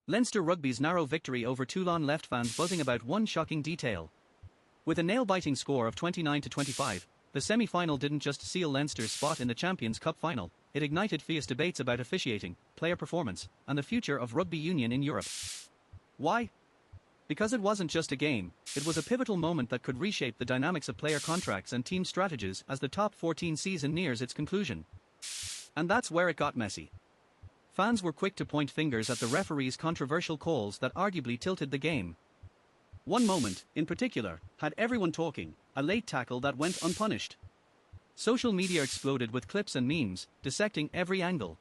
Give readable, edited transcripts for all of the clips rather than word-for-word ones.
Leinster Rugby's narrow victory over Toulon left fans buzzing about one shocking detail. With a nail-biting score of 29-25, the semi-final didn't just seal Leinster's spot in the Champions Cup final, it ignited fierce debates about officiating, player performance, and the future of rugby union in Europe. Why? Because it wasn't just a game, it was a pivotal moment that could reshape the dynamics of player contracts and team strategies as the top 14 season nears its conclusion. And that's where it got messy. Fans were quick to point fingers at the referee's controversial calls that arguably tilted the game. One moment, in particular, had everyone talking, a late tackle that went unpunished. Social media exploded with clips and memes, dissecting every angle.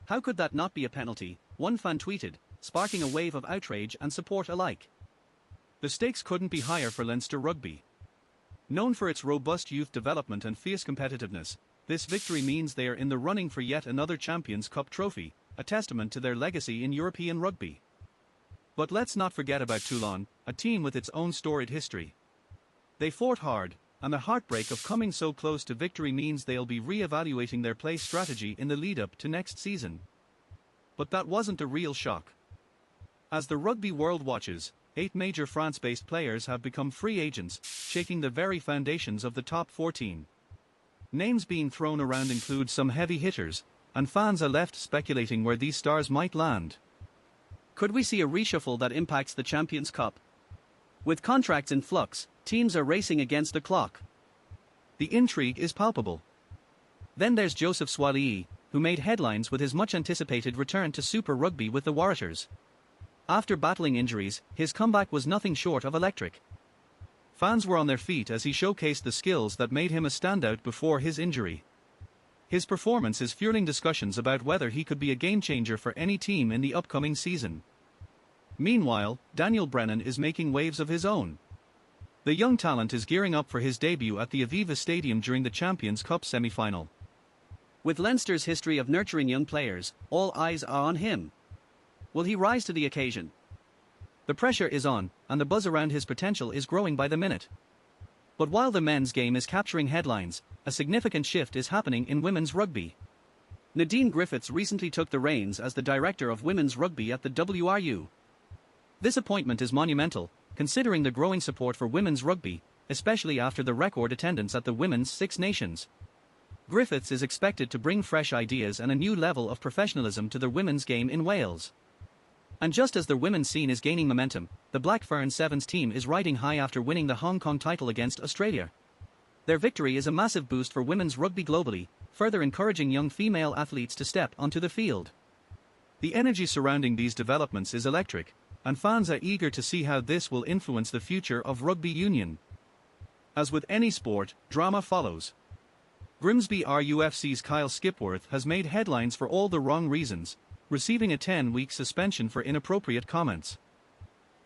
How could that not be a penalty? One fan tweeted, sparking a wave of outrage and support alike. The stakes couldn't be higher for Leinster Rugby. Known for its robust youth development and fierce competitiveness, this victory means they are in the running for yet another Champions Cup trophy, a testament to their legacy in European rugby. But let's not forget about Toulon, a team with its own storied history. They fought hard, and the heartbreak of coming so close to victory means they'll be re-evaluating their play strategy in the lead-up to next season. But that wasn't a real shock. As the rugby world watches, 8 major France-based players have become free agents, shaking the very foundations of the top 14. Names being thrown around include some heavy hitters, and fans are left speculating where these stars might land. Could we see a reshuffle that impacts the Champions Cup? With contracts in flux, teams are racing against the clock. The intrigue is palpable. Then there's Joseph Suaalii, who made headlines with his much-anticipated return to Super Rugby with the Warriors. After battling injuries, his comeback was nothing short of electric. Fans were on their feet as he showcased the skills that made him a standout before his injury. His performance is fueling discussions about whether he could be a game-changer for any team in the upcoming season. Meanwhile, Daniel Brennan is making waves of his own. The young talent is gearing up for his debut at the Aviva Stadium during the Champions Cup semi-final. With Leinster's history of nurturing young players, all eyes are on him. Will he rise to the occasion? The pressure is on, and the buzz around his potential is growing by the minute. But while the men's game is capturing headlines, a significant shift is happening in women's rugby. Nadine Griffiths recently took the reins as the director of women's rugby at the WRU. This appointment is monumental, considering the growing support for women's rugby, especially after the record attendance at the Women's Six Nations. Griffiths is expected to bring fresh ideas and a new level of professionalism to the women's game in Wales. And just as the women's scene is gaining momentum, the Black Ferns Sevens team is riding high after winning the Hong Kong title against Australia. Their victory is a massive boost for women's rugby globally, further encouraging young female athletes to step onto the field. The energy surrounding these developments is electric, and fans are eager to see how this will influence the future of rugby union. As with any sport, drama follows. Grimsby RUFC's Kyle Skipworth has made headlines for all the wrong reasons, receiving a 10-week suspension for inappropriate comments.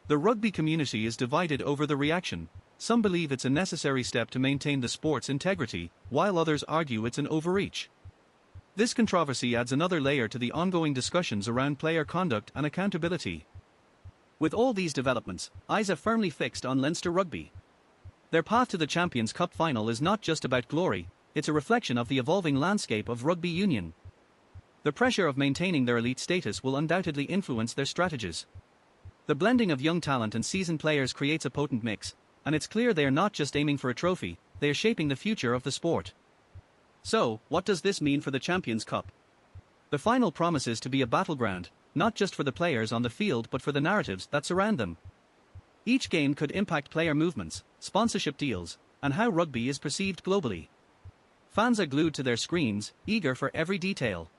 The rugby community is divided over the reaction. Some believe it's a necessary step to maintain the sport's integrity, while others argue it's an overreach. This controversy adds another layer to the ongoing discussions around player conduct and accountability. With all these developments, eyes are firmly fixed on Leinster Rugby. Their path to the Champions Cup final is not just about glory, it's a reflection of the evolving landscape of rugby union. The pressure of maintaining their elite status will undoubtedly influence their strategies. The blending of young talent and seasoned players creates a potent mix, and it's clear they are not just aiming for a trophy, they are shaping the future of the sport. So, what does this mean for the Champions Cup? The final promises to be a battleground, not just for the players on the field but for the narratives that surround them. Each game could impact player movements, sponsorship deals, and how rugby is perceived globally. Fans are glued to their screens, eager for every detail.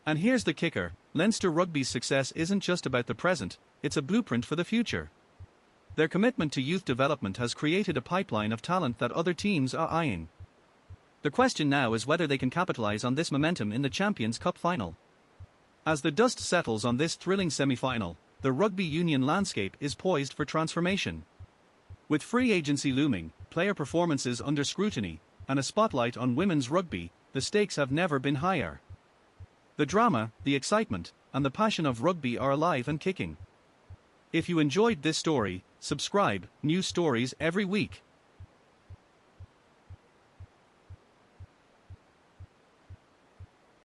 And here's the kicker, Leinster Rugby's success isn't just about the present, it's a blueprint for the future. Their commitment to youth development has created a pipeline of talent that other teams are eyeing. The question now is whether they can capitalize on this momentum in the Champions Cup final. As the dust settles on this thrilling semi-final, the rugby union landscape is poised for transformation. With free agency looming, player performances under scrutiny, and a spotlight on women's rugby, the stakes have never been higher. The drama, the excitement, and the passion of rugby are alive and kicking. If you enjoyed this story, subscribe, new stories every week.